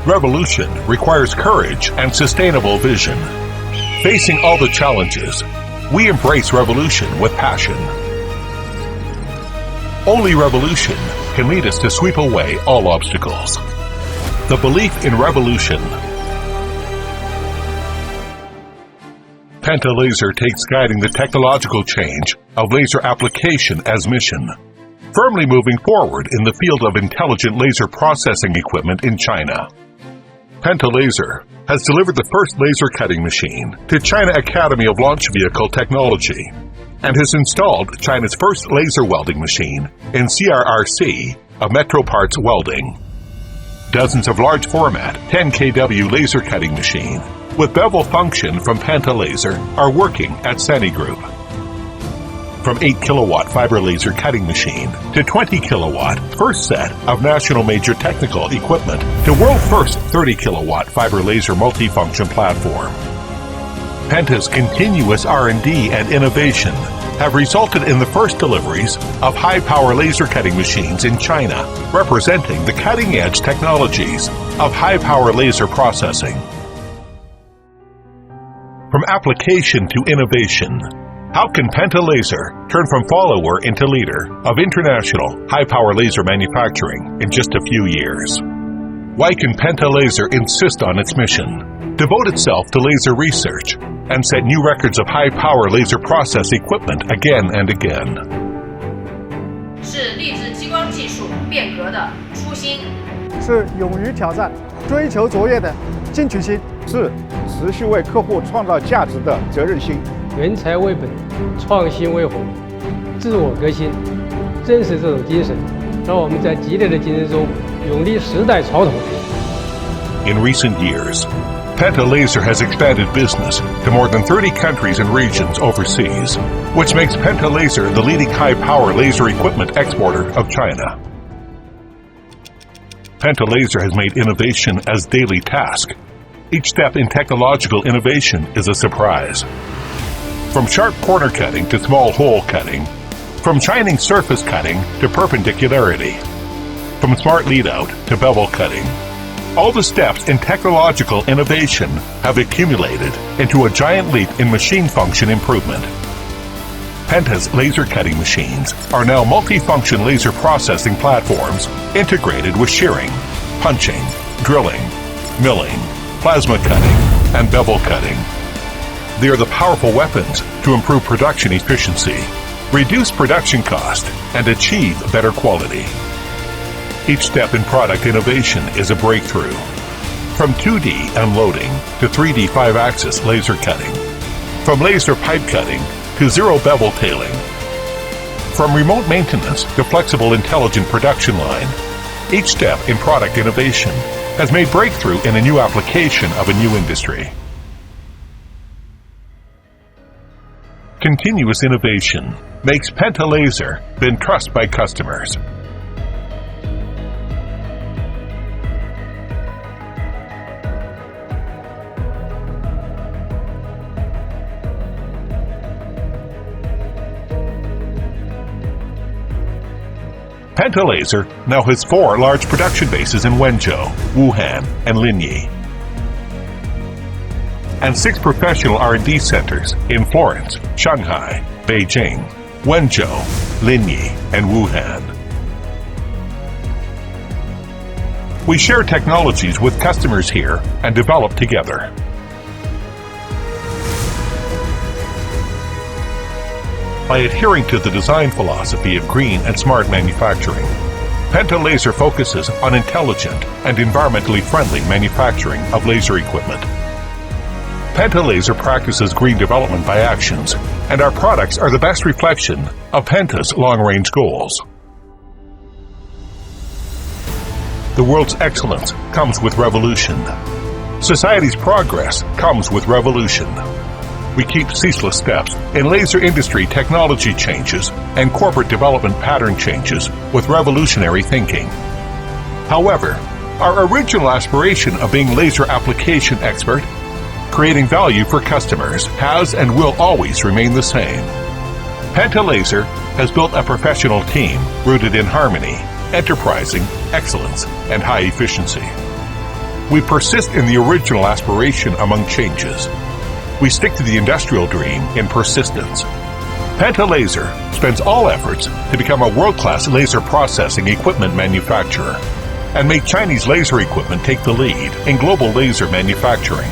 Revolution requires courage and sustainable vision. Facing all the challenges, we embrace revolution with passion. Only revolution can lead us to sweep away all obstacles. The belief in revolution. Penta Laser takes guiding the technological change of laser application as mission, firmly moving forward in the field of intelligent laser processing equipment in China. Penta Laser has delivered the first laser cutting machine to China Academy of Launch Vehicle Technology and has installed China's first laser welding machine in CRRC of Metro Parts Welding. Dozens of large format 10 kW laser cutting machine with bevel function from Penta Laser are working at Seni Group. From 8 kilowatt fiber laser cutting machine to 20 kilowatt first set of national major technical equipment to world first 30 kilowatt fiber laser multifunction platform. Penta's continuous R&D and innovation have resulted in the first deliveries of high-power laser cutting machines in China, representing the cutting-edge technologies of high-power laser processing. From application to innovation, how can Penta Laser turn from follower into leader of international high-power laser manufacturing in just a few years? Why can Penta Laser insist on its mission, devote itself to laser research, and set new records of high-power laser process equipment again and again? 是立志激光技术变革的初心，是勇于挑战、追求卓越的进取心，是持续为客户创造价值的责任心。人才为本，创新为宏，自我革新，正是这种精神，让我们在激烈的竞争中勇立时代潮头。In recent years, Penta Laser has expanded business to more than 30 countries and regions overseas, which makes Penta Laser the leading high-power laser equipment exporter of China. Penta Laser has made innovation as daily task. Each step in technological innovation is a surprise. From sharp corner cutting to small hole cutting, from shining surface cutting to perpendicularity, from smart lead-out to bevel cutting, all the steps in technological innovation have accumulated into a giant leap in machine function improvement. Penta's laser cutting machines are now multifunction laser processing platforms integrated with shearing, punching, drilling, milling, plasma cutting, and bevel cutting. They are the powerful weapons to improve production efficiency, reduce production cost, and achieve better quality. Each step in product innovation is a breakthrough. From 2D unloading to 3D 5-axis laser cutting. From laser pipe cutting to zero bevel tailing. From remote maintenance to flexible intelligent production line. Each step in product innovation has made breakthrough in a new application of a new industry. Continuous innovation makes Penta Laser been trusted by customers. Penta Laser now has 4 large production bases in Wenzhou, Wuhan, and Linyi, and 6 professional R&D centers in Florence, Shanghai, Beijing, Wenzhou, Linyi, and Wuhan. We share technologies with customers here and develop together. By adhering to the design philosophy of green and smart manufacturing, Penta Laser focuses on intelligent and environmentally friendly manufacturing of laser equipment. Penta Laser practices green development by actions, and our products are the best reflection of Penta's long-range goals. The world's excellence comes with revolution. Society's progress comes with revolution. We keep ceaseless steps in laser industry technology changes and corporate development pattern changes with revolutionary thinking. However, our original aspiration of being laser application expert, creating value for customers, has and will always remain the same. Penta Laser has built a professional team rooted in harmony, enterprising, excellence, and high efficiency. We persist in the original aspiration among changes. We stick to the industrial dream in persistence. Penta Laser spends all efforts to become a world-class laser processing equipment manufacturer and make Chinese laser equipment take the lead in global laser manufacturing.